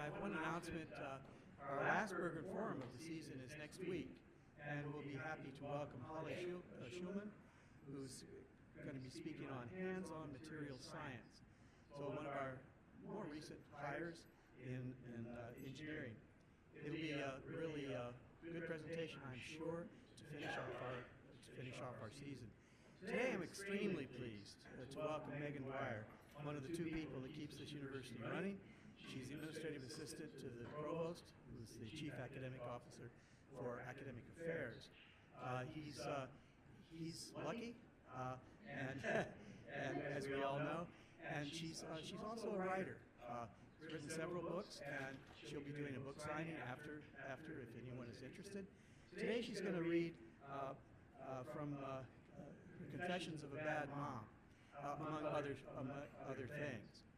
have one announcement. Our last Bergren Forum of the season is next week, and we'll be happy to welcome Holly Schulman, who's going to be speaking on hands-on material science. So one of our more recent hires in engineering. It'll be a really good presentation, I'm sure, to finish off our season. Today I'm extremely pleased to welcome Meghan Dwyer, one of the two people that keeps this university running. She's the administrative assistant to the provost, who's the chief academic officer for academic affairs. He's lucky, and as we all know, and she's also a writer. She's written several books, and she'll be doing a book signing after if anyone is interested. Today she's going to read from Confessions of a Bad Mom, among other things.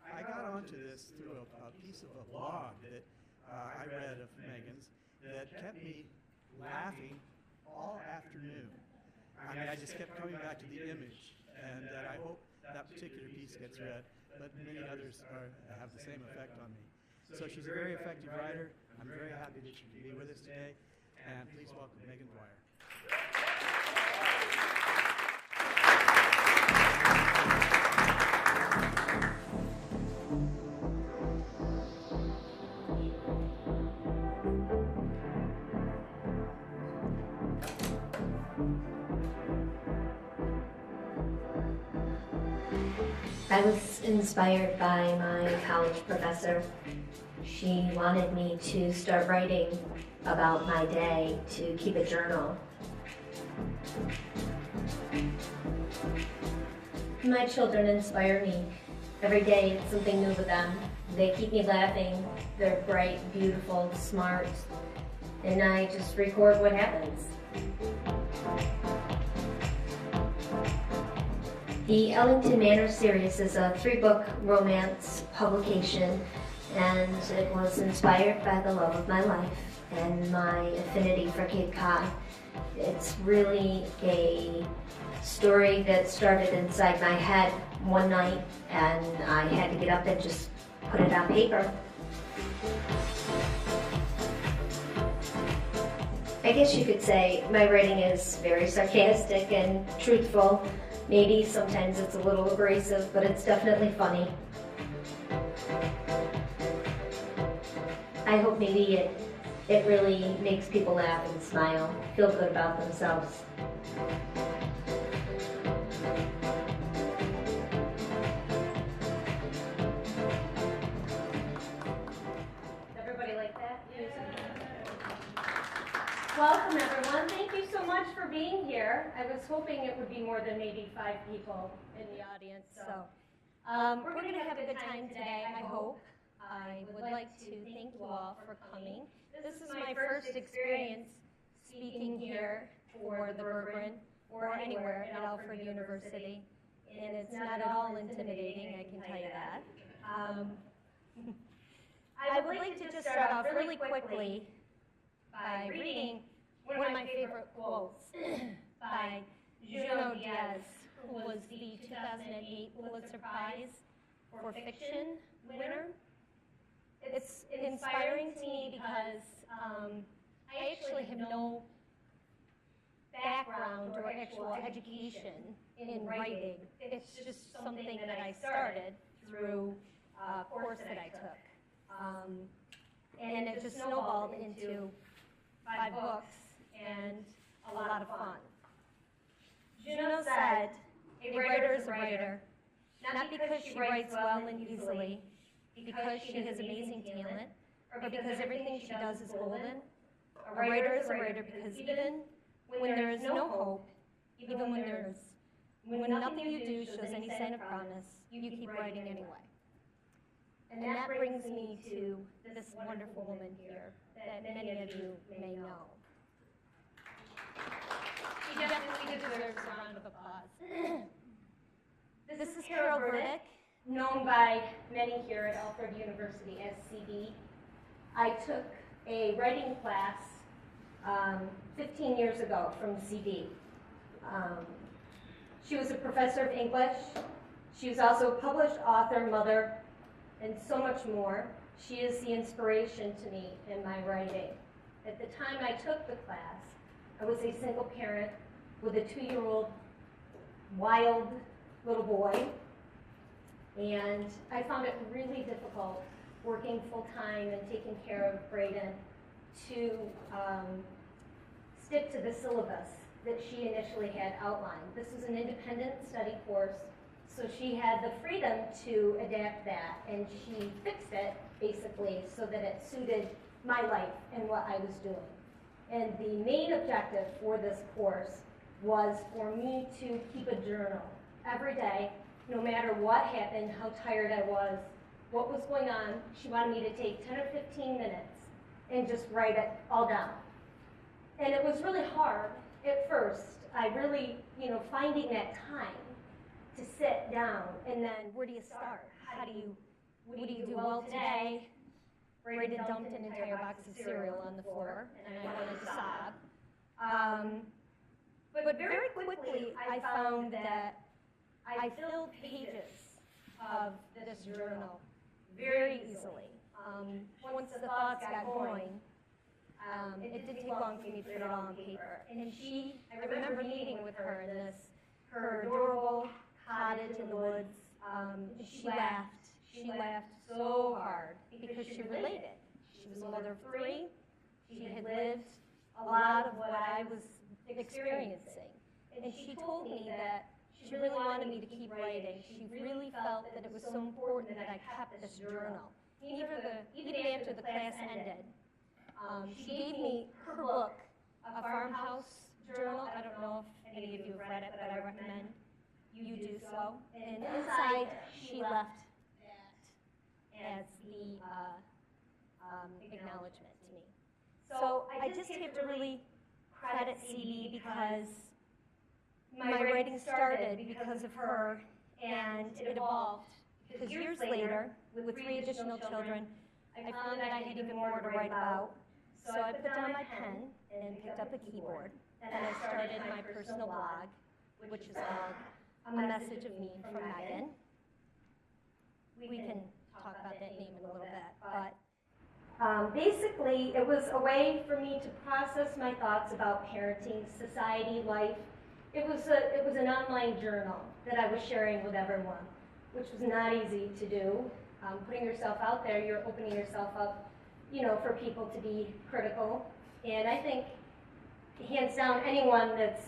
I got onto this through a piece of a blog that I read of Meghan's that kept me laughing all afternoon. I mean, I just kept coming back to the image, and I hope that particular piece gets read, but many others have the same effect on me. So she's a very effective writer. I'm very happy that she can be with us today, and please welcome Meghan Dwyer. I was inspired by my college professor. She wanted me to start writing about my day, to keep a journal. My children inspire me. Every day it's something new with them. They keep me laughing. They're bright, beautiful, smart, and I just record what happens. The Ellington Manor series is a 3-book romance publication, and it was inspired by the love of my life and my affinity for Cape Cod. It's really a story that started inside my head one night, and I had to get up and just put it on paper. I guess you could say my writing is very sarcastic and truthful. Maybe sometimes it's a little abrasive, but it's definitely funny. I hope maybe it really makes people laugh and smile, feel good about themselves. Everybody like that? Welcome everyone. Thank you so much for being here. I was hoping it would be more than maybe 5 people in the audience. So we're going to have a good time today, I hope. I would like to thank you all for coming. This is my first experience speaking here for the Bergren or anywhere at Alfred University, and it's not at all intimidating, I can tell you that. I would like to just start off really quickly by reading one of my favorite quotes by Junot Diaz, who was the 2008 Pulitzer Prize for Fiction winner. It's inspiring to me because I actually have no background or actual education in writing. It's just something that I started through a course that I took. And it just snowballed into 5 books and a lot of fun. Junot said, "A writer is a writer, not because she writes well and easily, because she has amazing talent, or because everything she does is golden. A writer is a writer because even when there is no hope, even when nothing you do shows any sign of promise, you keep writing anyway." And that brings me to this wonderful woman here that many of you may know. She definitely deserves a round of applause. This is Willick, known by many here at Alfred University as CD. I took a writing class 15 years ago from CD. She was a professor of English. She was also a published author, mother, and so much more. She is the inspiration to me in my writing. At the time I took the class, I was a single parent with a 2-year-old wild little boy, and I found it really difficult working full-time and taking care of Braden to stick to the syllabus that she initially had outlined. This was an independent study course, so she had the freedom to adapt that, and she fixed it, basically, so that it suited my life and what I was doing. And the main objective for this course was for me to keep a journal every day, no matter what happened, how tired I was, what was going on. She wanted me to take 10 or 15 minutes and just write it all down. And it was really hard at first. I really, finding that time to sit down, and then where do you start? What do you do? Well, today, Braden dumped an entire box of cereal on the floor, and I wanted to sob. But very quickly, I found that I filled pages of this journal very easily. Once the thoughts got going, it didn't take long for me to put it all on paper. And I remember meeting with her in her adorable cottage in the woods. She laughed so hard because she related. She was a mother of 3. She had lived a lot of what I was experiencing. And she told me that she really wanted me to keep writing. She really felt that it was so important that I kept this journal. Even after the class ended, she gave me her book, A Farmhouse Journal. I don't know if any of you have read it, but I recommend you do so. And inside, she left that as the acknowledgement to me. So I just have to really credit CB because my writing started because of her, and it evolved. Because years later, with 3 additional children, I found that I had even more to write about. So I put down my pen and picked up a keyboard, and I started my personal blog, which is called A Message of Me from Meghan. We can talk about that name in a little bit, but basically it was a way for me to process my thoughts about parenting, society, life. It was an online journal that I was sharing with everyone, which was not easy to do. Putting yourself out there, you're opening yourself up, for people to be critical. And I think, hands down, anyone that's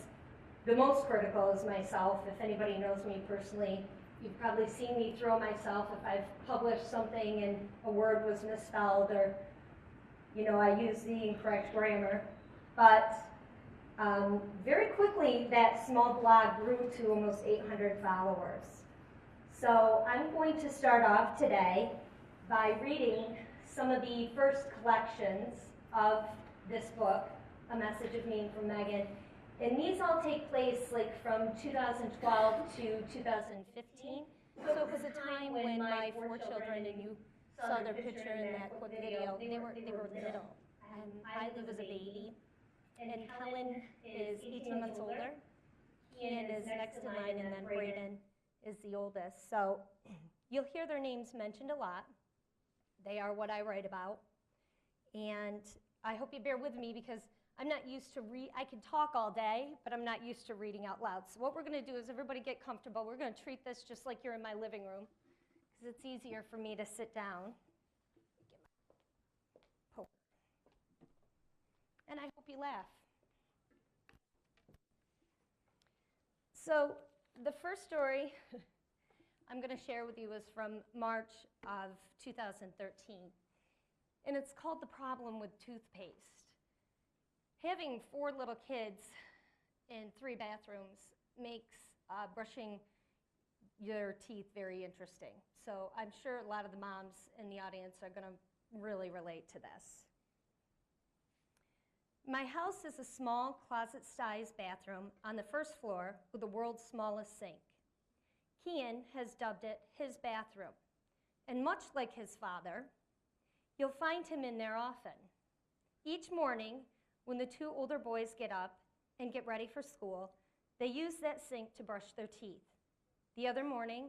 the most critical is myself. If anybody knows me personally, you've probably seen me throw myself if I've published something and a word was misspelled or, I used the incorrect grammar. But very quickly, that small blog grew to almost 800 followers. So I'm going to start off today by reading some of the first collections of this book, A Message of Me from Meghan. And these all take place from 2012 to 2015. So it was a time when my 4 children, and you saw their picture in that quick video, they were little. I live as a baby, and Helen is 18 months older. Ian is next in line, and then Braden is the oldest. So you'll hear their names mentioned a lot. They are what I write about. And I hope you bear with me because I'm not used to I can talk all day, but I'm not used to reading out loud. So what we're going to do is everybody get comfortable. We're going to treat this just like you're in my living room because it's easier for me to sit down. And I hope you laugh. So the first story I'm going to share with you is from March of 2013. And it's called The Problem with Toothpaste. Having 4 little kids in 3 bathrooms makes brushing your teeth very interesting. So I'm sure a lot of the moms in the audience are going to really relate to this. My house is a small closet-sized bathroom on the first floor with the world's smallest sink. Kian has dubbed it his bathroom. And much like his father, you'll find him in there often. Each morning, when the 2 older boys get up and get ready for school, they use that sink to brush their teeth. The other morning,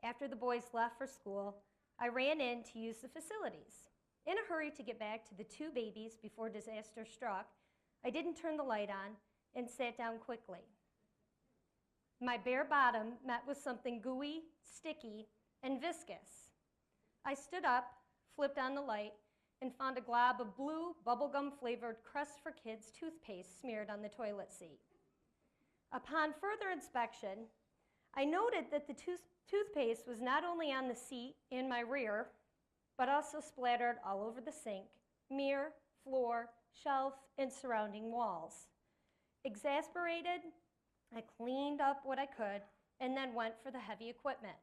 after the boys left for school, I ran in to use the facilities. In a hurry to get back to the 2 babies before disaster struck, I didn't turn the light on and sat down quickly. My bare bottom met with something gooey, sticky, and viscous. I stood up, flipped on the light, and found a glob of blue, bubblegum-flavored Crest for Kids toothpaste smeared on the toilet seat. Upon further inspection, I noted that the toothpaste was not only on the seat in my rear, but also splattered all over the sink, mirror, floor, shelf, and surrounding walls. Exasperated, I cleaned up what I could and then went for the heavy equipment.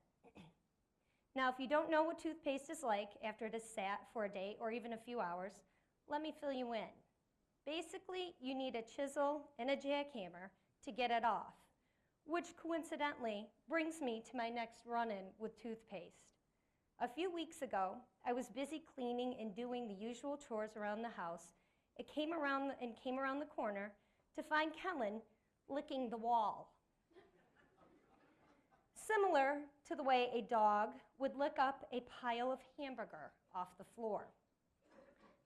Now, if you don't know what toothpaste is like after it has sat for a day or even a few hours, let me fill you in. Basically, you need a chisel and a jackhammer to get it off, which coincidentally brings me to my next run-in with toothpaste. A few weeks ago, I was busy cleaning and doing the usual chores around the house. It came around the corner to find Kellen licking the wall. Similar to the way a dog would lick up a pile of hamburger off the floor.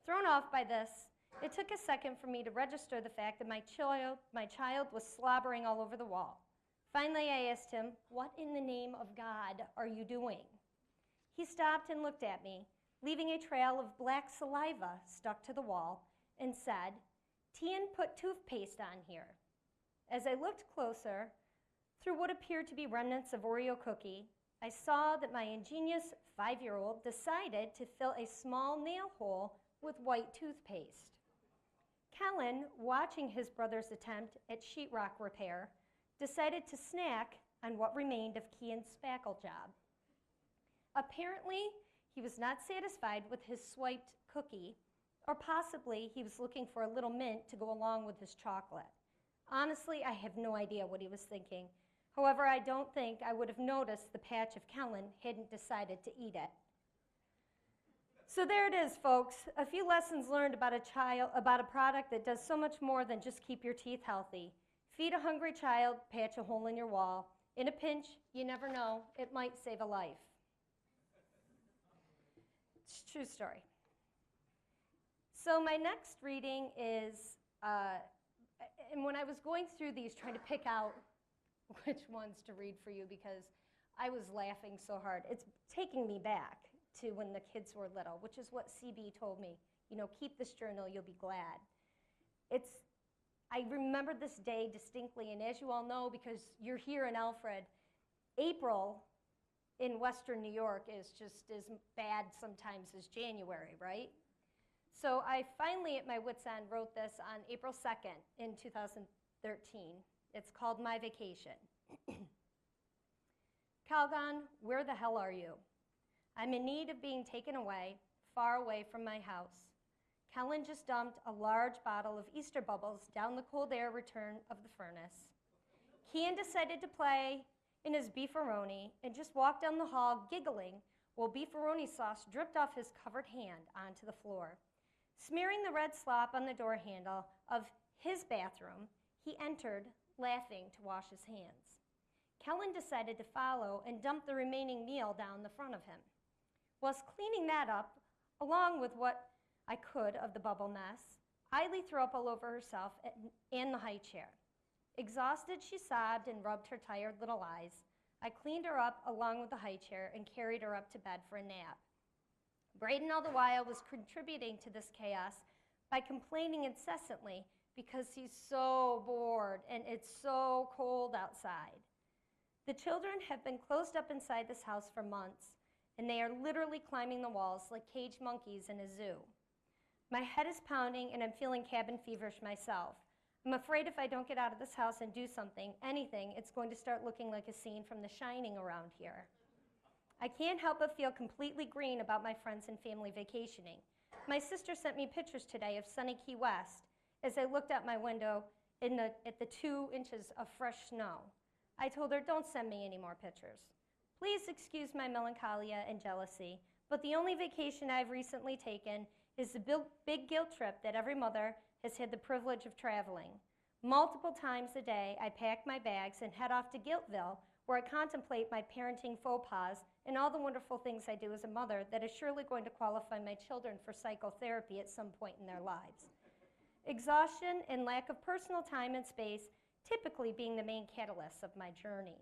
Thrown off by this, it took a second for me to register the fact that my child was slobbering all over the wall. Finally, I asked him, "What in the name of God are you doing?" He stopped and looked at me, leaving a trail of black saliva stuck to the wall, and said, "Tian put toothpaste on here." As I looked closer, through what appeared to be remnants of Oreo cookie, I saw that my ingenious 5-year-old decided to fill a small nail hole with white toothpaste. Kellen, watching his brother's attempt at sheetrock repair, decided to snack on what remained of Kian's spackle job. Apparently, he was not satisfied with his swiped cookie, or possibly he was looking for a little mint to go along with his chocolate. Honestly, I have no idea what he was thinking. However, I don't think I would have noticed the patch if Kellen hadn't decided to eat it. So there it is, folks. A few lessons learned about a product that does so much more than just keep your teeth healthy. Feed a hungry child, patch a hole in your wall. In a pinch, you never know, it might save a life. It's a true story. So my next reading is, and when I was going through these, trying to pick out which ones to read for you because I was laughing so hard. It's taking me back to when the kids were little, which is what CB told me. Keep this journal, you'll be glad. I remember this day distinctly, and as you all know, because you're here in Alfred, April in Western New York is just as bad sometimes as January, right? So I finally, at my wit's end, wrote this on April 2nd in 2013. It's called My Vacation. Calgon, where the hell are you? I'm in need of being taken away, far away from my house. Kellen just dumped a large bottle of Easter bubbles down the cold air return of the furnace. Kian decided to play in his beefaroni and just walked down the hall giggling while beefaroni sauce dripped off his covered hand onto the floor. Smearing the red slop on the door handle of his bathroom, he entered, laughing, to wash his hands. Kellen decided to follow and dump the remaining meal down the front of him. Whilst cleaning that up, along with what I could of the bubble mess, Eiley threw up all over herself and the high chair. Exhausted, she sobbed and rubbed her tired little eyes. I cleaned her up along with the high chair and carried her up to bed for a nap. Braden, all the while, was contributing to this chaos by complaining incessantly because he's so bored and it's so cold outside. The children have been closed up inside this house for months, and they are literally climbing the walls like caged monkeys in a zoo. My head is pounding, and I'm feeling cabin feverish myself. I'm afraid if I don't get out of this house and do something, anything, it's going to start looking like a scene from The Shining around here. I can't help but feel completely green about my friends and family vacationing. My sister sent me pictures today of sunny Key West as I looked out my window at the 2 inches of fresh snow. I told her, don't send me any more pictures. Please excuse my melancholia and jealousy, but the only vacation I've recently taken is the big guilt trip that every mother has had the privilege of traveling. Multiple times a day, I pack my bags and head off to Guiltville, where I contemplate my parenting faux pas and all the wonderful things I do as a mother that is surely going to qualify my children for psychotherapy at some point in their lives. Exhaustion and lack of personal time and space typically being the main catalysts of my journey.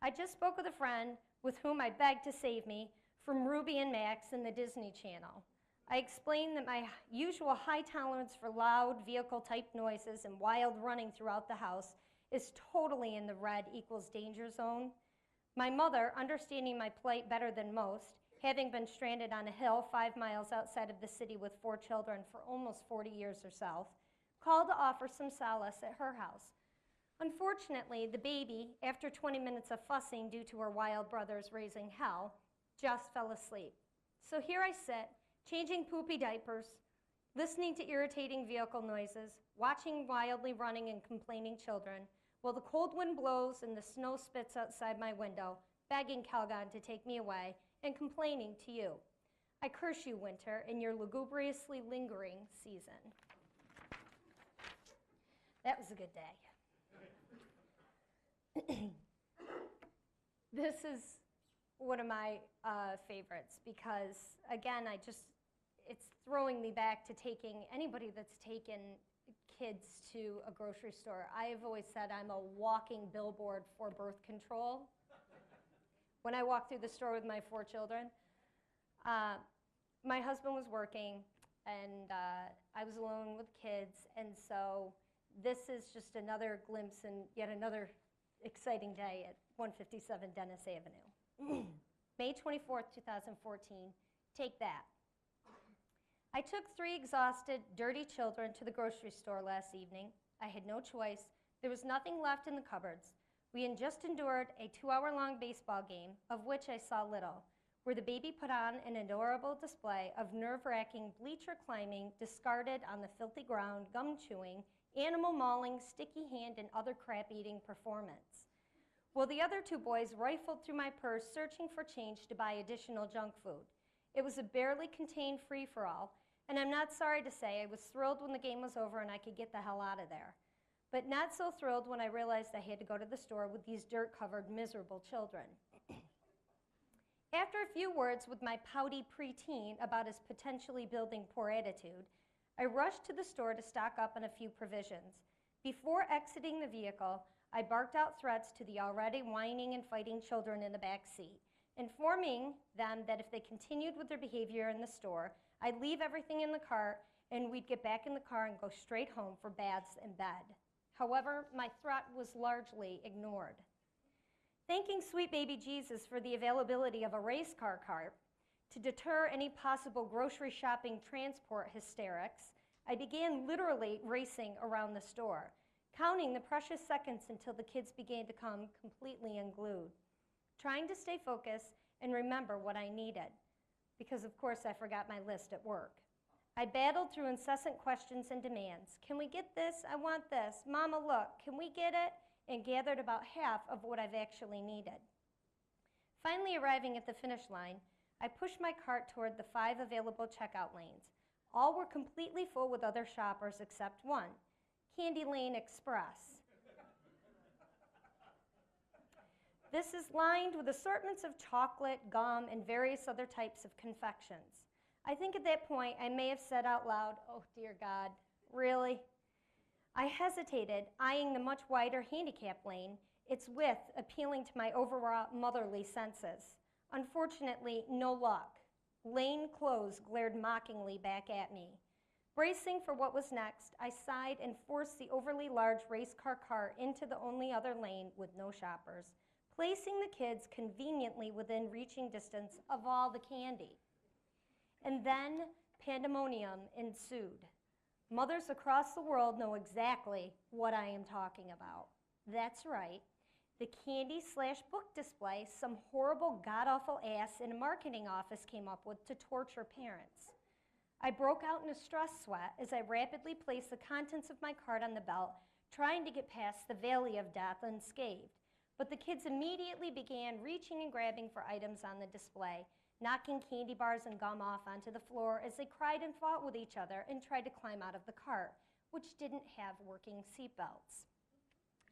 I just spoke with a friend with whom I begged to save me from Ruby and Max and the Disney Channel. I explained that my usual high tolerance for loud vehicle-type noises and wild running throughout the house is totally in the red equals danger zone. My mother, understanding my plight better than most, having been stranded on a hill 5 miles outside of the city with 4 children for almost 40 years herself, called to offer some solace at her house. Unfortunately, the baby, after 20 minutes of fussing due to her wild brothers raising hell, just fell asleep. So here I sit, changing poopy diapers, listening to irritating vehicle noises, watching wildly running and complaining children, while the cold wind blows and the snow spits outside my window, begging Calgon to take me away, and complaining to you. I curse you, winter, in your lugubriously lingering season. That was a good day. This is one of my favorites because, again, it's throwing me back to taking anybody that's taken kids to a grocery store. I've always said I'm a walking billboard for birth control. When I walk through the store with my 4 children, my husband was working and I was alone with kids, and so this is just another glimpse and yet another exciting day at 157 Dennis Avenue. May 24th, 2014, take that. I took 3 exhausted, dirty children to the grocery store last evening. I had no choice. There was nothing left in the cupboards. We had just endured a 2-hour-long baseball game, of which I saw little, where the baby put on an adorable display of nerve-wracking bleacher climbing, discarded on the filthy ground, gum chewing, animal mauling, sticky hand, and other crap-eating performance. While the other 2 boys rifled through my purse searching for change to buy additional junk food. It was a barely contained free-for-all, and I'm not sorry to say I was thrilled when the game was over and I could get the hell out of there. But not so thrilled when I realized I had to go to the store with these dirt-covered, miserable children. After a few words with my pouty preteen about his potentially building poor attitude, I rushed to the store to stock up on a few provisions. Before exiting the vehicle, I barked out threats to the already whining and fighting children in the back seat, informing them that if they continued with their behavior in the store, I'd leave everything in the cart and we'd get back in the car and go straight home for baths and bed. However, my threat was largely ignored. Thanking sweet baby Jesus for the availability of a race car cart to deter any possible grocery shopping transport hysterics, I began literally racing around the store, counting the precious seconds until the kids began to come completely unglued, trying to stay focused and remember what I needed, because of course I forgot my list at work. I battled through incessant questions and demands. Can we get this? I want this. Mama, look, can we get it? And gathered about half of what I've actually needed. Finally arriving at the finish line, I pushed my cart toward the 5 available checkout lanes. All were completely full with other shoppers except one, Candy Lane Express. This is lined with assortments of chocolate, gum, and various other types of confections. I think at that point I may have said out loud, "Oh dear God, really?" I hesitated, eyeing the much wider handicap lane, its width appealing to my overwrought motherly senses. Unfortunately, no luck. Lane closed glared mockingly back at me. Bracing for what was next, I sighed and forced the overly large race car cart into the only other lane with no shoppers, placing the kids conveniently within reaching distance of all the candy. And then pandemonium ensued. Mothers across the world know exactly what I am talking about. That's right. The candy/book display some horrible, god-awful ass in a marketing office came up with to torture parents. I broke out in a stress sweat as I rapidly placed the contents of my cart on the belt, trying to get past the valley of death unscathed. But the kids immediately began reaching and grabbing for items on the display, knocking candy bars and gum off onto the floor as they cried and fought with each other and tried to climb out of the cart, which didn't have working seatbelts.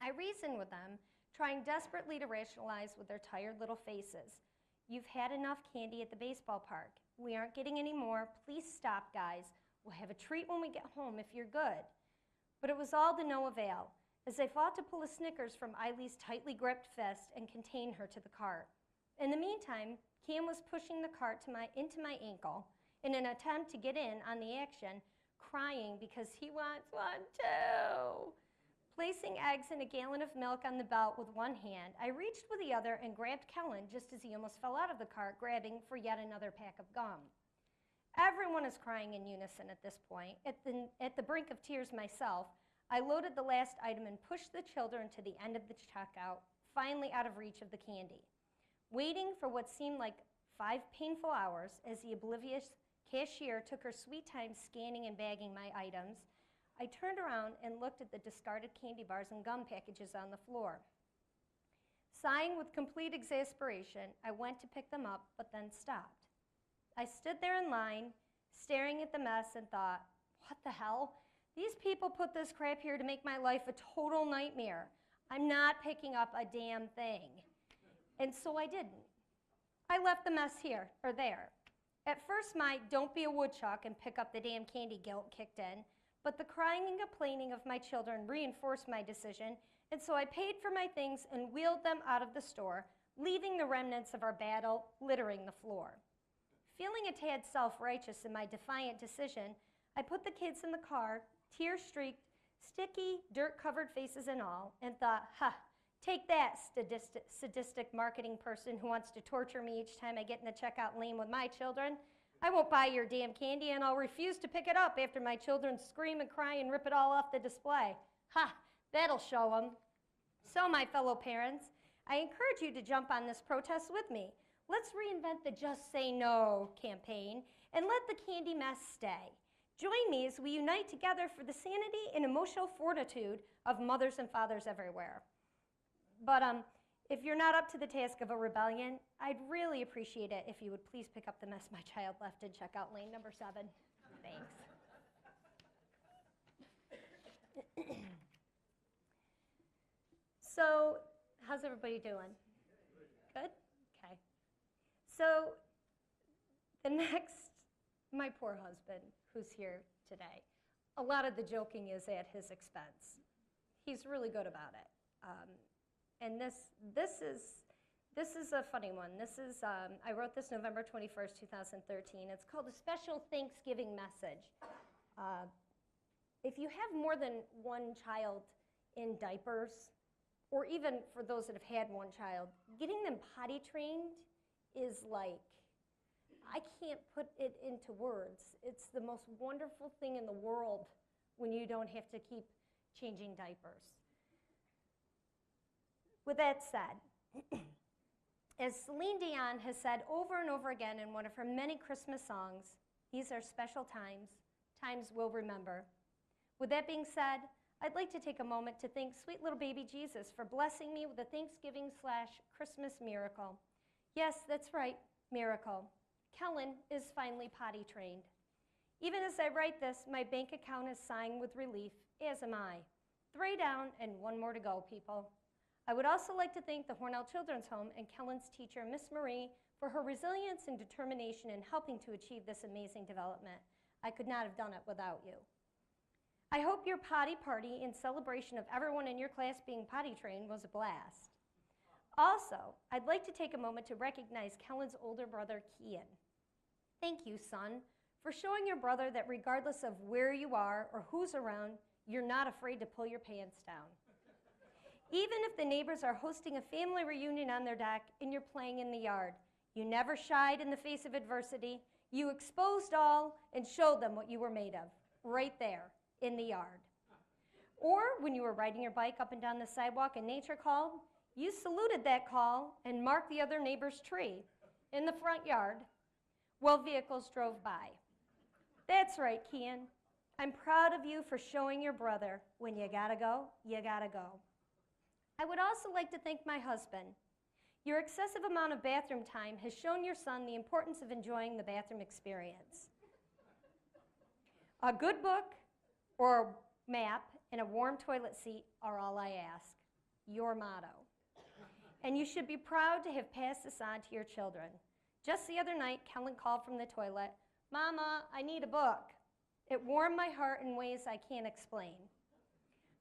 I reasoned with them, trying desperately to rationalize with their tired little faces. You've had enough candy at the baseball park. We aren't getting any more. Please stop, guys. We'll have a treat when we get home if you're good. But it was all to no avail, as I fought to pull a Snickers from Eileen's tightly gripped fist and contain her to the cart. In the meantime, Cam was pushing the cart into my ankle in an attempt to get in on the action, crying because he wants one too. Placing eggs and a gallon of milk on the belt with one hand, I reached with the other and grabbed Kellen just as he almost fell out of the cart, grabbing for yet another pack of gum. Everyone is crying in unison at this point. At the brink of tears myself, I loaded the last item and pushed the children to the end of the checkout, finally out of reach of the candy. Waiting for what seemed like 5 painful hours as the oblivious cashier took her sweet time scanning and bagging my items, I turned around and looked at the discarded candy bars and gum packages on the floor. Sighing with complete exasperation, I went to pick them up, but then stopped. I stood there in line, staring at the mess and thought, what the hell? These people put this crap here to make my life a total nightmare. I'm not picking up a damn thing. And so I didn't. I left the mess here, or there. At first, my don't be a woodchuck and pick up the damn candy guilt kicked in, but the crying and complaining of my children reinforced my decision, and so I paid for my things and wheeled them out of the store, leaving the remnants of our battle littering the floor. Feeling a tad self-righteous in my defiant decision, I put the kids in the car, tear-streaked, sticky, dirt-covered faces and all, and thought, take that, sadistic marketing person who wants to torture me each time I get in the checkout lane with my children. I won't buy your damn candy, and I'll refuse to pick it up after my children scream and cry and rip it all off the display. That'll show them. So, my fellow parents, I encourage you to jump on this protest with me. Let's reinvent the Just Say No campaign and let the candy mess stay. Join me as we unite together for the sanity and emotional fortitude of mothers and fathers everywhere. But if you're not up to the task of a rebellion, I'd really appreciate it if you would please pick up the mess my child left in checkout lane number 7. Thanks. So, how's everybody doing? Good? Okay. So, the next, my poor husband, who's here today, a lot of the joking is at his expense. He's really good about it. And this is a funny one. This is, I wrote this November 21st, 2013. It's called A Special Thanksgiving Message. If you have more than one child in diapers, or even for those that have had one child, getting them potty trained is like, I can't put it into words. It's the most wonderful thing in the world when you don't have to keep changing diapers. With that said, as Celine Dion has said over and over again in one of her many Christmas songs, these are special times, times we'll remember. With that being said, I'd like to take a moment to thank sweet little baby Jesus for blessing me with a Thanksgiving/Christmas miracle. Yes, that's right, miracle. Kellen is finally potty trained. Even as I write this, my bank account is sighing with relief, as am I. 3 down and 1 more to go, people. I would also like to thank the Hornell Children's Home and Kellen's teacher, Miss Marie, for her resilience and determination in helping to achieve this amazing development. I could not have done it without you. I hope your potty party in celebration of everyone in your class being potty trained was a blast. Also, I'd like to take a moment to recognize Kellen's older brother, Kian. Thank you, son, for showing your brother that regardless of where you are or who's around, you're not afraid to pull your pants down. Even if the neighbors are hosting a family reunion on their deck and you're playing in the yard, you never shied in the face of adversity. You exposed all and showed them what you were made of, right there in the yard. Or when you were riding your bike up and down the sidewalk and nature called, you saluted that call and marked the other neighbor's tree in the front yard while vehicles drove by. That's right, Kian. I'm proud of you for showing your brother when you gotta go, you gotta go. I would also like to thank my husband. Your excessive amount of bathroom time has shown your son the importance of enjoying the bathroom experience. A good book or a map and a warm toilet seat are all I ask. Your motto. and you should be proud to have passed this on to your children. Just the other night, Kellen called from the toilet, "Mama, I need a book." It warmed my heart in ways I can't explain.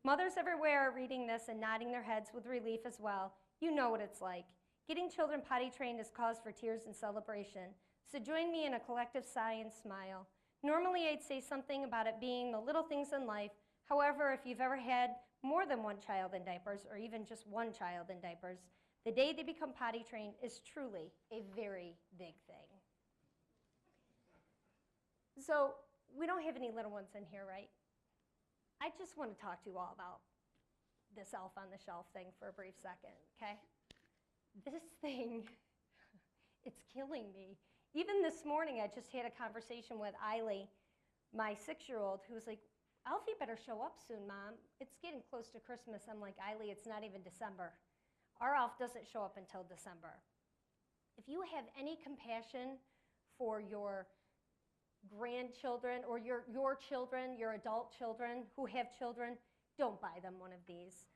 Mothers everywhere are reading this and nodding their heads with relief as well. You know what it's like. Getting children potty trained is cause for tears and celebration, so join me in a collective sigh and smile. Normally I'd say something about it being the little things in life. However, if you've ever had more than one child in diapers, or even just one child in diapers, the day they become potty trained is truly a very big thing. So we don't have any little ones in here, right? I just want to talk to you all about this elf on the shelf thing for a brief second, okay? This thing, it's killing me. Even this morning, I just had a conversation with Eiley, my 6-year-old, who was like, "Alfie better show up soon, Mom. It's getting close to Christmas." I'm like, "Eiley, it's not even December. Our elf doesn't show up until December." If you have any compassion for your grandchildren or your children, your adult children who have children, don't buy them one of these,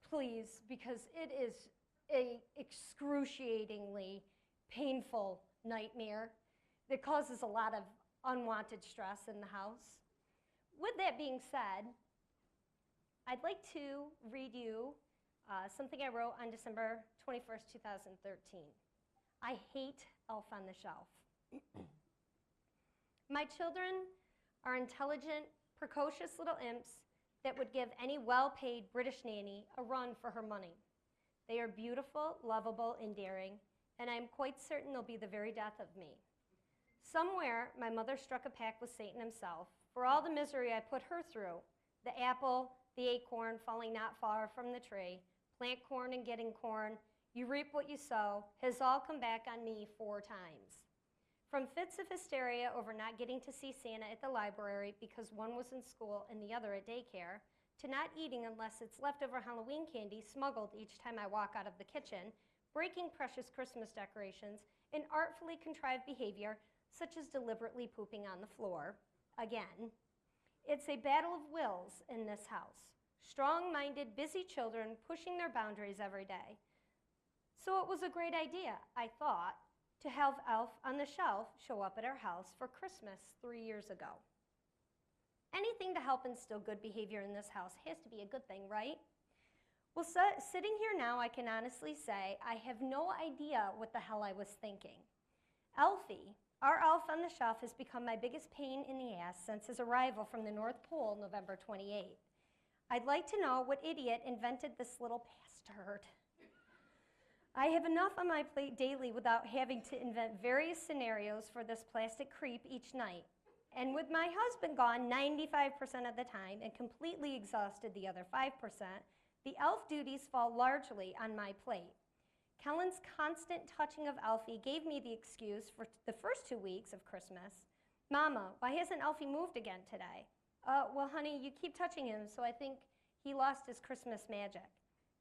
please, because it is an excruciatingly painful nightmare that causes a lot of unwanted stress in the house. With that being said, I'd like to read you something I wrote on December 21st, 2013. I hate Elf on the Shelf. My children are intelligent, precocious little imps that would give any well-paid British nanny a run for her money. They are beautiful, lovable, and daring, and I'm quite certain they'll be the very death of me. Somewhere, my mother struck a pact with Satan himself for all the misery I put her through, the apple, the acorn falling not far from the tree, plant corn and getting corn, you reap what you sow, has all come back on me 4 times. From fits of hysteria over not getting to see Santa at the library because one was in school and the other at daycare, to not eating unless it's leftover Halloween candy smuggled each time I walk out of the kitchen, breaking precious Christmas decorations, and artfully contrived behavior such as deliberately pooping on the floor. Again, it's a battle of wills in this house. Strong-minded, busy children pushing their boundaries every day. So it was a great idea, I thought, to have Elf on the Shelf show up at our house for Christmas 3 years ago. Anything to help instill good behavior in this house has to be a good thing, right? Well, sitting here now, I can honestly say I have no idea what the hell I was thinking. Elfie, our Elf on the Shelf, has become my biggest pain in the ass since his arrival from the North Pole November 28th. I'd like to know what idiot invented this little bastard. I have enough on my plate daily without having to invent various scenarios for this plastic creep each night. And with my husband gone 95% of the time and completely exhausted the other 5%, the elf duties fall largely on my plate. Kellen's constant touching of Elfie gave me the excuse for the first 2 weeks of Christmas. "Mama, why hasn't Elfie moved again today?" Well, honey, you keep touching him, so I think he lost his Christmas magic.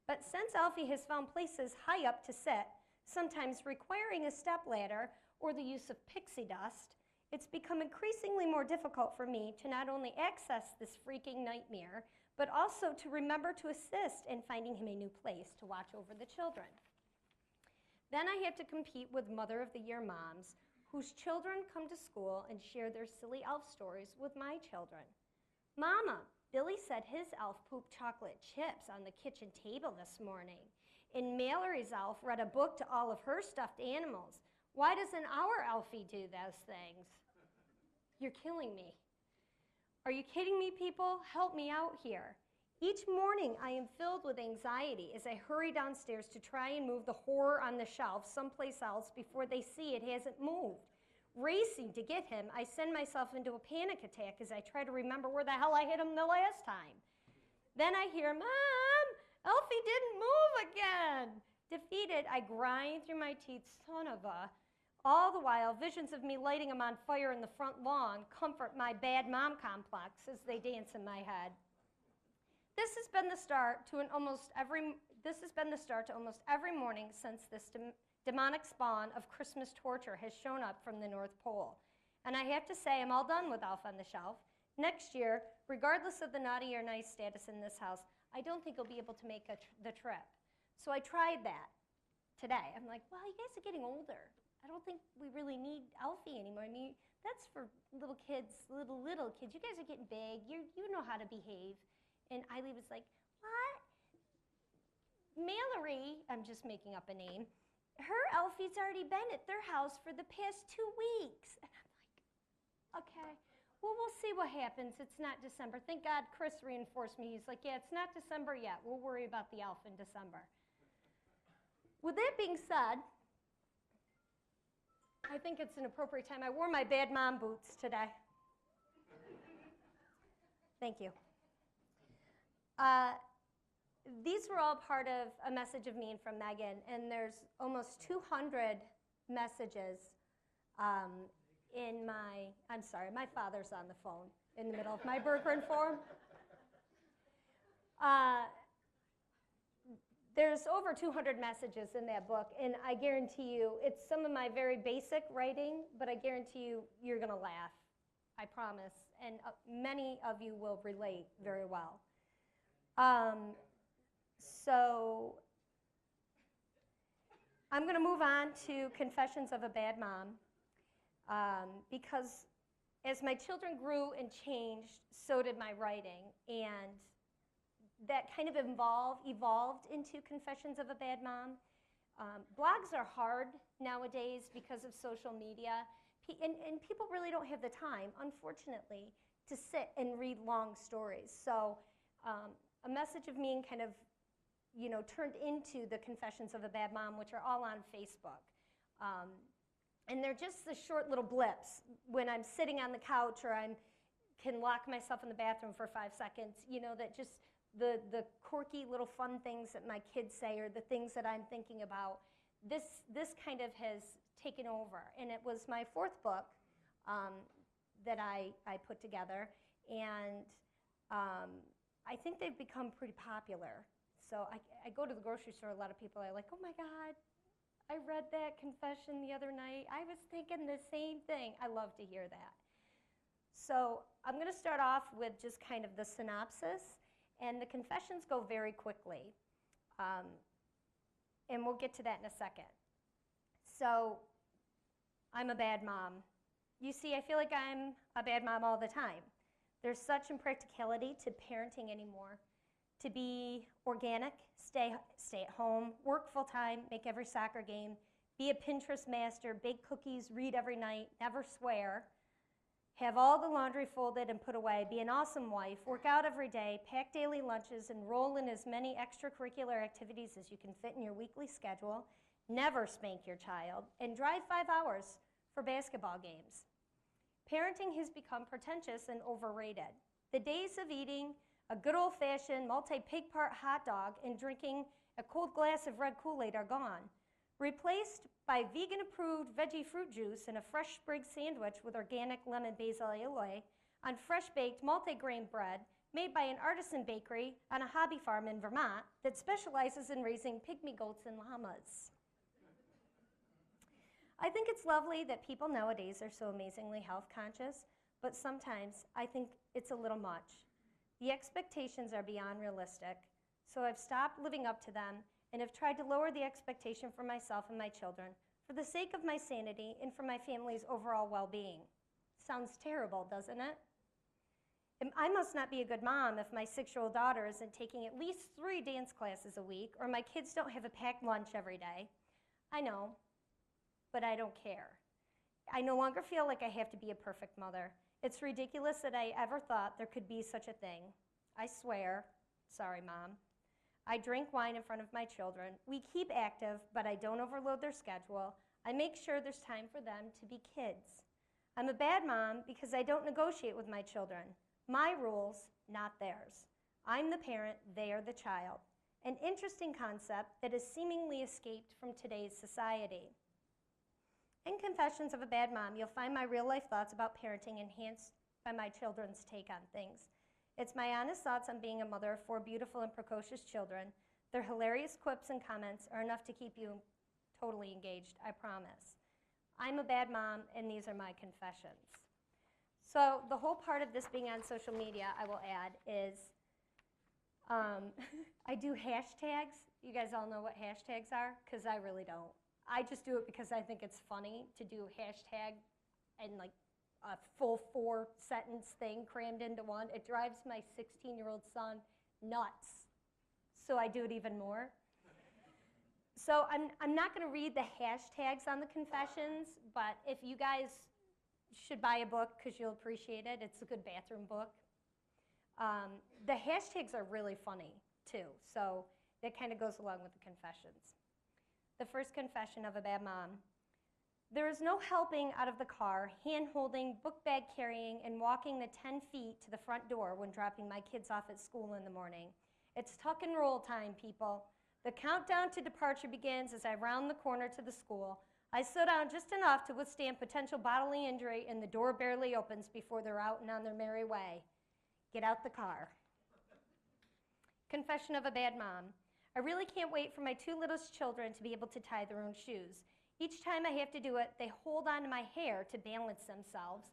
But since Elfie has found places high up to sit, sometimes requiring a stepladder or the use of pixie dust, it's become increasingly more difficult for me to not only access this freaking nightmare, but also to remember to assist in finding him a new place to watch over the children. Then I have to compete with Mother of the Year moms whose children come to school and share their silly elf stories with my children. "Mama, Billy said his elf pooped chocolate chips on the kitchen table this morning. And Mallory's elf read a book to all of her stuffed animals. Why doesn't our Elfie do those things?" You're killing me. Are you kidding me, people? Help me out here. Each morning, I am filled with anxiety as I hurry downstairs to try and move the horror on the shelf someplace else before they see it hasn't moved. Racing to get him, I send myself into a panic attack as I try to remember where the hell I hit him the last time. Then I hear, "Mom, Elfie didn't move again." Defeated, I grind through my teeth, son of a. All the while, visions of me lighting him on fire in the front lawn comfort my bad mom complex as they dance in my head. This has been the start to almost every morning since this demonic spawn of Christmas torture has shown up from the North Pole. And I have to say, I'm all done with Elf on the Shelf. Next year, regardless of the naughty or nice status in this house, I don't think he'll be able to make the trip. So I tried that. today. I'm like, well, you guys are getting older. I don't think we really need Alfie anymore. I mean, that's for little kids, little kids. You guys are getting big. You know how to behave. And Eileen was like, what? Mallory, I'm just making up a name, her Alfie's already been at their house for the past 2 weeks. And I'm like, okay, well, we'll see what happens. It's not December. Thank God Chris reinforced me. He's like, yeah, it's not December yet. We'll worry about the Alf in December. With that being said, I think it's an appropriate time. I wore my bad mom boots today. Thank you. These were all part of a message of me and from Meghan, and there's almost 200 messages in my, I'm sorry, my father's on the phone in the middle of my Bergren form. There's over 200 messages in that book, and I guarantee you, it's some of my very basic writing, but I guarantee you, you're gonna laugh, I promise, and many of you will relate very well. So I'm going to move on to Confessions of a Bad Mom, because as my children grew and changed, so did my writing, and that kind of evolved into Confessions of a Bad Mom. Blogs are hard nowadays because of social media, and people really don't have the time, unfortunately, to sit and read long stories. So a message of me kind of, turned into the Confessions of a Bad Mom, which are all on Facebook. And they're just the short little blips when I'm sitting on the couch or I can lock myself in the bathroom for 5 seconds, that just the quirky little fun things that my kids say or the things that I'm thinking about. This kind of has taken over. And it was my 4th book that I put together. And I think they've become pretty popular. So I go to the grocery store, a lot of people are like, oh my God, I read that confession the other night. I was thinking the same thing. I love to hear that. So I'm going to start off with just kind of the synopsis, and the confessions go very quickly. And we'll get to that in a second. So I'm a bad mom. You see, I feel like I'm a bad mom all the time. There's such impracticality to parenting anymore. To be organic, stay at home, work full time, make every soccer game, be a Pinterest master, bake cookies, read every night, never swear, have all the laundry folded and put away, be an awesome wife, work out every day, pack daily lunches, enroll in as many extracurricular activities as you can fit in your weekly schedule, never spank your child, and drive 5 hours for basketball games. Parenting has become pretentious and overrated. The days of eating a good old-fashioned multi-pig part hot dog and drinking a cold glass of red Kool-Aid are gone, replaced by vegan-approved veggie fruit juice and a fresh sprig sandwich with organic lemon basil aioli on fresh-baked multi-grain bread made by an artisan bakery on a hobby farm in Vermont that specializes in raising pygmy goats and llamas. I think it's lovely that people nowadays are so amazingly health conscious, but sometimes I think it's a little much. The expectations are beyond realistic, so I've stopped living up to them and have tried to lower the expectation for myself and my children for the sake of my sanity and for my family's overall well-being. Sounds terrible, doesn't it? I must not be a good mom if my 6-year-old daughter isn't taking at least 3 dance classes a week or my kids don't have a packed lunch every day. I know, but I don't care. I no longer feel like I have to be a perfect mother. It's ridiculous that I ever thought there could be such a thing. I swear, sorry, Mom. I drink wine in front of my children. We keep active, but I don't overload their schedule. I make sure there's time for them to be kids. I'm a bad mom because I don't negotiate with my children. My rules, not theirs. I'm the parent, they are the child. An interesting concept that has seemingly escaped from today's society. In Confessions of a Bad Mom, you'll find my real-life thoughts about parenting enhanced by my children's take on things. It's my honest thoughts on being a mother of 4 beautiful and precocious children. Their hilarious quips and comments are enough to keep you totally engaged, I promise. I'm a bad mom, and these are my confessions. So the whole part of this being on social media, I will add, is I do hashtags. You guys all know what hashtags are? Because I really don't. I just do it because I think it's funny to do hashtag and like a full 4-sentence thing crammed into one. It drives my 16-year-old son nuts. So I do it even more. So I'm not going to read the hashtags on the confessions, but if you guys should buy a book because you'll appreciate it. It's a good bathroom book. The hashtags are really funny, too, so that kind of goes along with the confessions. The first confession of a bad mom. There is no helping out of the car, hand-holding, book bag carrying, and walking the 10 feet to the front door when dropping my kids off at school in the morning. It's tuck and roll time, people. The countdown to departure begins as I round the corner to the school. I slow down just enough to withstand potential bodily injury, and the door barely opens before they're out and on their merry way. Get out the car. Confession of a bad mom. I really can't wait for my 2 littlest children to be able to tie their own shoes. Each time I have to do it, they hold on to my hair to balance themselves,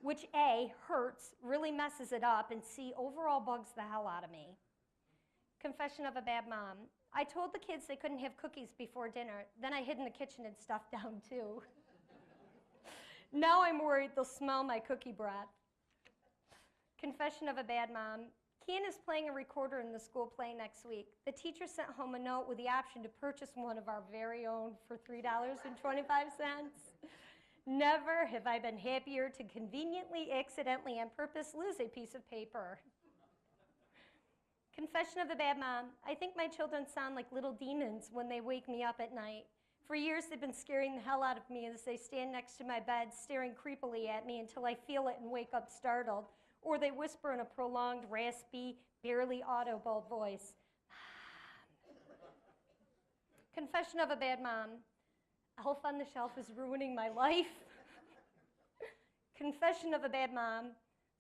which A, hurts, really messes it up, and C, overall bugs the hell out of me. Confession of a bad mom. I told the kids they couldn't have cookies before dinner. Then I hid in the kitchen and stuffed down too. Now I'm worried they'll smell my cookie breath. Confession of a bad mom. Kian is playing a recorder in the school play next week. The teacher sent home a note with the option to purchase one of our very own for $3.25. Never have I been happier to conveniently, accidentally, on purpose lose a piece of paper. Confession of a bad mom. I think my children sound like little demons when they wake me up at night. For years, they've been scaring the hell out of me as they stand next to my bed, staring creepily at me until I feel it and wake up startled. Or they whisper in a prolonged, raspy, barely audible voice. Confession of a bad mom. Elf on the Shelf is ruining my life. Confession of a bad mom.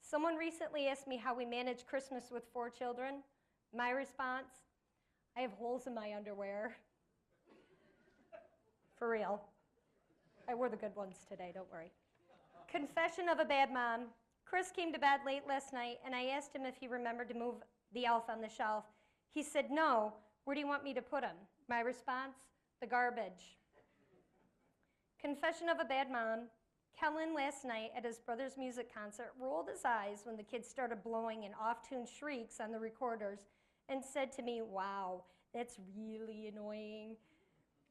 Someone recently asked me how we manage Christmas with 4 children. My response, I have holes in my underwear. For real. I wore the good ones today, don't worry. Confession of a bad mom. Chris came to bed late last night, and I asked him if he remembered to move the elf on the shelf. He said, no. Where do you want me to put him? My response, the garbage. Confession of a bad mom. Kellen last night at his brother's music concert rolled his eyes when the kids started blowing in off-tune shrieks on the recorders and said to me, wow, that's really annoying.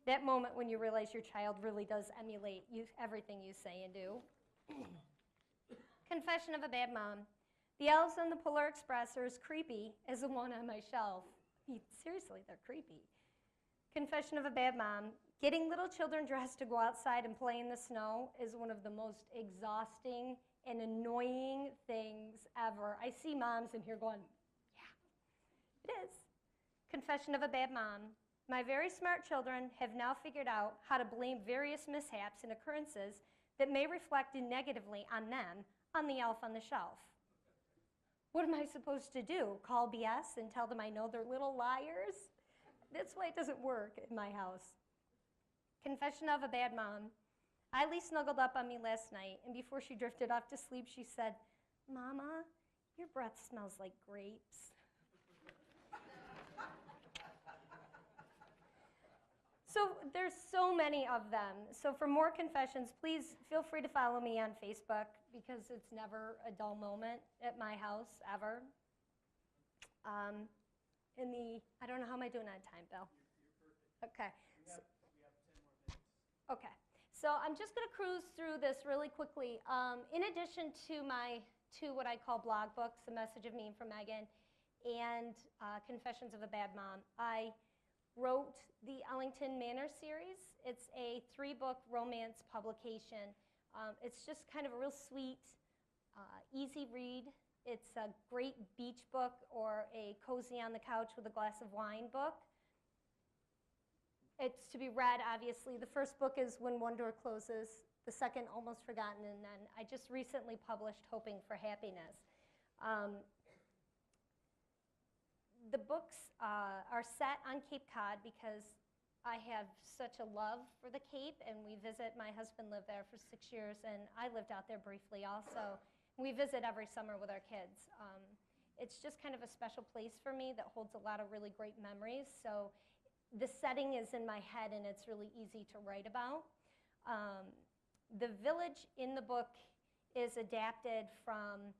That moment when you realize your child really does emulate everything you say and do. Confession of a bad mom. The elves on the Polar Express are as creepy as the one on my shelf. I mean, seriously, they're creepy. Confession of a bad mom. Getting little children dressed to go outside and play in the snow is one of the most exhausting and annoying things ever. I see moms in here going, yeah, it is. Confession of a bad mom. My very smart children have now figured out how to blame various mishaps and occurrences that may reflect negatively on them on the elf on the shelf. What am I supposed to do? Call BS and tell them I know they're little liars? That's why it doesn't work in my house. Confession of a bad mom. Eileen snuggled up on me last night, and before she drifted off to sleep, she said, Mama, your breath smells like grapes. So there's so many of them. So for more confessions, please feel free to follow me on Facebook because it's never a dull moment at my house, ever. I don't know, how am I doing on time, Bill? You're perfect. Okay. We have 10 more minutes. Okay. So I'm just going to cruise through this really quickly. In addition to my 2 what I call blog books, A Message of Me from Meghan and Confessions of a Bad Mom, I wrote the Ellington Manor series. It's a 3-book romance publication. It's just kind of a real sweet, easy read. It's a great beach book or a cozy on the couch with a glass of wine book. It's to be read, obviously. The first book is When One Door Closes. The second, Almost Forgotten. And then I just recently published Hoping for Happiness. The books are set on Cape Cod because I have such a love for the Cape, and we visit. My husband lived there for 6 years, and I lived out there briefly also. We visit every summer with our kids. it's just kind of a special place for me that holds a lot of really great memories. So the setting is in my head, and it's really easy to write about. The village in the book is adapted from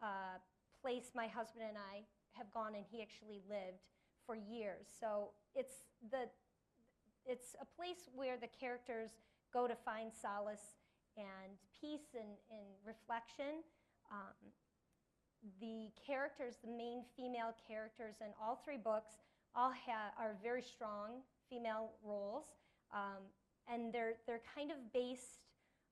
a place my husband and I have gone, and he actually lived for years. So it's a place where the characters go to find solace and peace and reflection. The characters, the main female characters in all three books, all are very strong female roles, and they're kind of based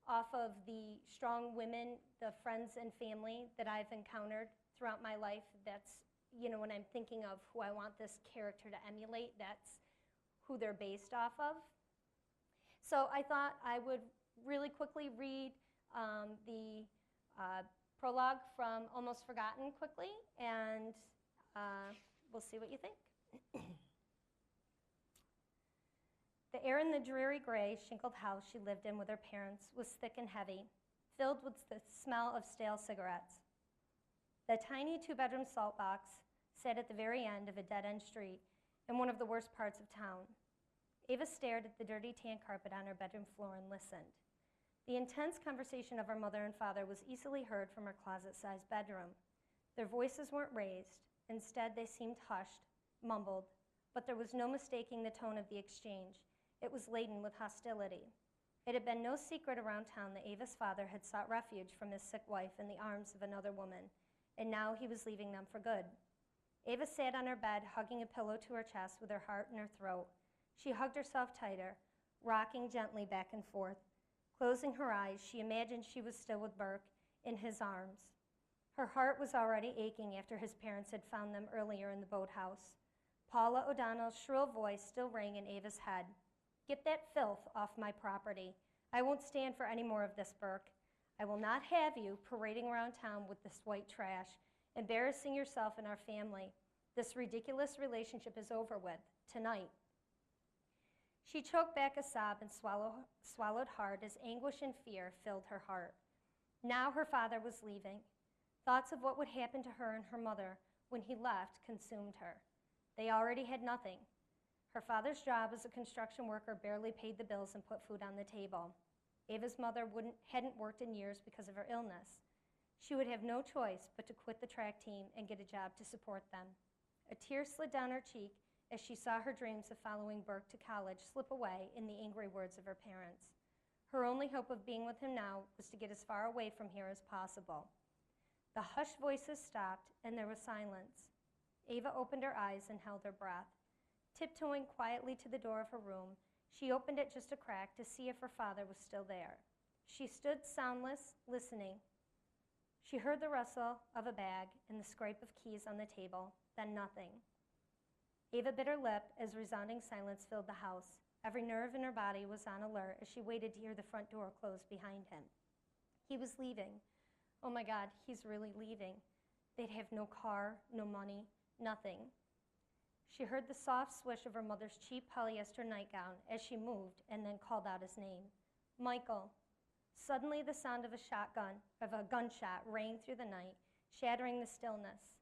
off of the strong women, the friends and family that I've encountered throughout my life. That's, when I'm thinking of who I want this character to emulate, that's who they're based off of. So I thought I would really quickly read the prologue from Almost Forgotten quickly, and we'll see what you think. The air in the dreary gray, shingled house she lived in with her parents was thick and heavy, filled with the smell of stale cigarettes. The tiny two-bedroom salt box sat at the very end of a dead-end street in one of the worst parts of town. Ava stared at the dirty tan carpet on her bedroom floor and listened. The intense conversation of her mother and father was easily heard from her closet-sized bedroom. Their voices weren't raised. Instead, they seemed hushed, mumbled, but there was no mistaking the tone of the exchange. It was laden with hostility. It had been no secret around town that Ava's father had sought refuge from his sick wife in the arms of another woman, and now he was leaving them for good. Ava sat on her bed, hugging a pillow to her chest with her heart in her throat. She hugged herself tighter, rocking gently back and forth. Closing her eyes, she imagined she was still with Burke in his arms. Her heart was already aching after his parents had found them earlier in the boathouse. Paula O'Donnell's shrill voice still rang in Ava's head. "Get that filth off my property. I won't stand for any more of this, Burke. I will not have you parading around town with this white trash, embarrassing yourself and our family. This ridiculous relationship is over with, tonight." She choked back a sob and swallowed hard as anguish and fear filled her heart. Now her father was leaving. Thoughts of what would happen to her and her mother when he left consumed her. They already had nothing. Her father's job as a construction worker barely paid the bills and put food on the table. Ava's mother hadn't worked in years because of her illness. She would have no choice but to quit the track team and get a job to support them. A tear slid down her cheek as she saw her dreams of following Burke to college slip away in the angry words of her parents. Her only hope of being with him now was to get as far away from here as possible. The hushed voices stopped, and there was silence. Ava opened her eyes and held her breath. Tiptoeing quietly to the door of her room, she opened it just a crack to see if her father was still there. She stood soundless, listening. She heard the rustle of a bag and the scrape of keys on the table, then nothing. Ava bit her lip as resounding silence filled the house. Every nerve in her body was on alert as she waited to hear the front door close behind him. He was leaving. Oh my God, he's really leaving. They'd have no car, no money, nothing. She heard the soft swish of her mother's cheap polyester nightgown as she moved and then called out his name. Michael. Suddenly the sound of a gunshot rang through the night, shattering the stillness.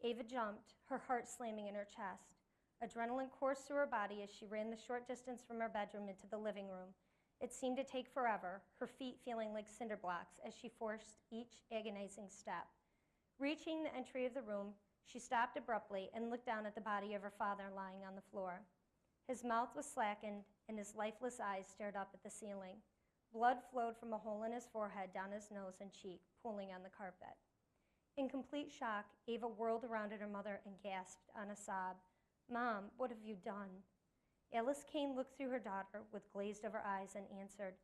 Ava jumped, her heart slamming in her chest. Adrenaline coursed through her body as she ran the short distance from her bedroom into the living room. It seemed to take forever, her feet feeling like cinder blocks as she forced each agonizing step. Reaching the entry of the room, she stopped abruptly and looked down at the body of her father lying on the floor. His mouth was slackened, and his lifeless eyes stared up at the ceiling. Blood flowed from a hole in his forehead down his nose and cheek, pooling on the carpet. In complete shock, Ava whirled around at her mother and gasped on a sob. "Mom, what have you done?" Alice Kane looked through her daughter with glazed-over eyes and answered,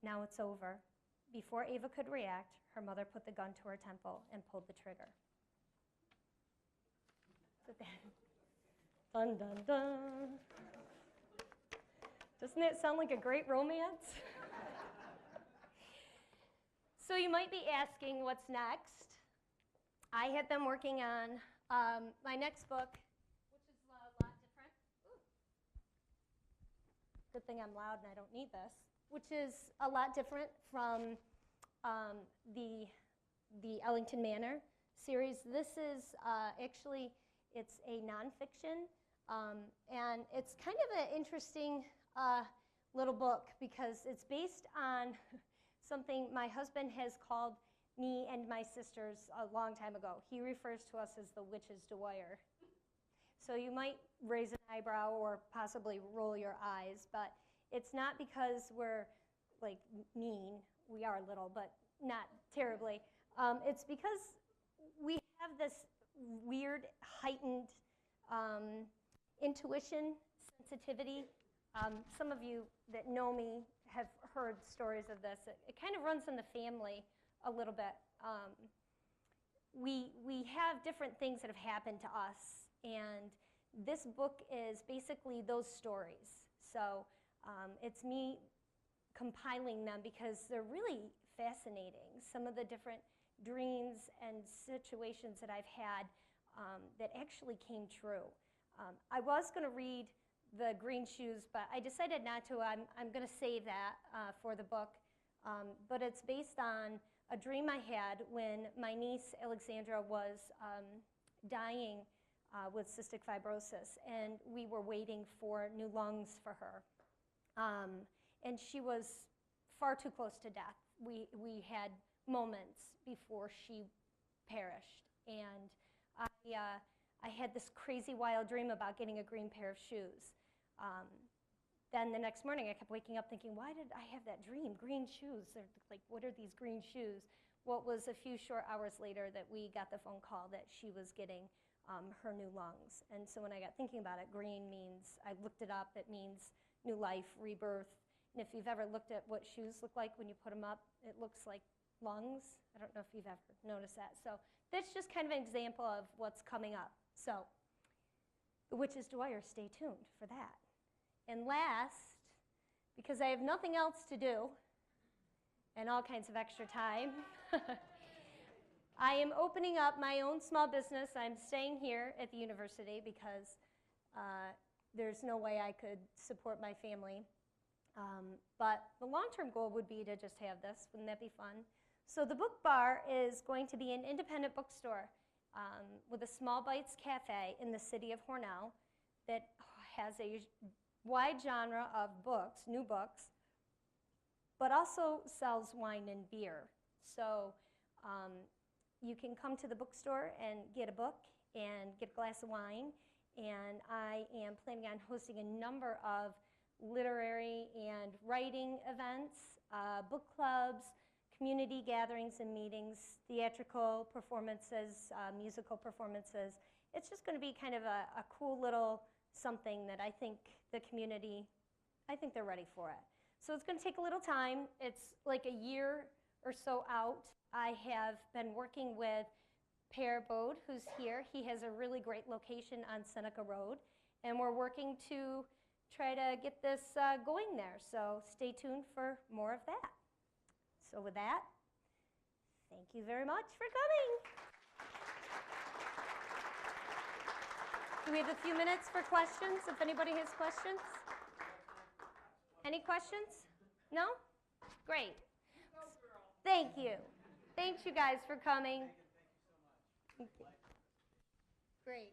"Now it's over." Before Ava could react, her mother put the gun to her temple and pulled the trigger. Dun, dun, dun. Doesn't that sound like a great romance? So you might be asking what's next. I have been working on my next book, which is a lot different. Ooh. Good thing I'm loud and I don't need this. Which is a lot different from the Ellington Manor. series. This is actually, it's a nonfiction, and it's kind of an interesting little book because it's based on something my husband has called me and my sisters a long time ago. He refers to us as the Witches Dwyer. So you might raise an eyebrow or possibly roll your eyes, but it's not because we're like mean. We are a little, but not terribly. It's because we have this weird, heightened intuition, sensitivity. Some of you that know me have heard stories of this. It kind of runs in the family a little bit. We have different things that have happened to us, and this book is basically those stories. So it's me compiling them because they're really fascinating. Some of the different dreams and situations that I've had that actually came true. I was going to read the green shoes, but I decided not to. I'm going to save that for the book. But it's based on a dream I had when my niece Alexandra was dying with cystic fibrosis, and we were waiting for new lungs for her. And she was far too close to death. We had moments before she perished, and I had this crazy wild dream about getting a green pair of shoes. Then the next morning I kept waking up thinking, why did I have that dream? Green shoes, they're like, what are these green shoes? Well, it was a few short hours later that we got the phone call that she was getting her new lungs. And so when I got thinking about it, green means, I looked it up, it means new life, rebirth. And if you've ever looked at what shoes look like when you put them up, it looks like lungs. I don't know if you've ever noticed that. So that's just kind of an example of what's coming up. So the Witches Dwyer, stay tuned for that. And last, because I have nothing else to do and all kinds of extra time, I am opening up my own small business. I'm staying here at the university because there's no way I could support my family. But the long-term goal would be to just have this. Wouldn't that be fun? So the Book Bar is going to be an independent bookstore with a Small Bites Cafe in the city of Hornell that has a wide genre of books, new books, but also sells wine and beer. So you can come to the bookstore and get a book and get a glass of wine. And I am planning on hosting a number of literary and writing events, book clubs, community gatherings and meetings, theatrical performances, musical performances. It's just going to be kind of a cool little something that I think the community, I think they're ready for it. So it's going to take a little time. It's like a year or so out. I have been working with Per Bode, who's here. He has a really great location on Seneca Road, and we're working to try to get this going there. So stay tuned for more of that. So with that, thank you very much for coming. Do we have a few minutes for questions, if anybody has questions? Any questions? No? Great. Thank you. Thanks, you guys, for coming. Thank you. Great.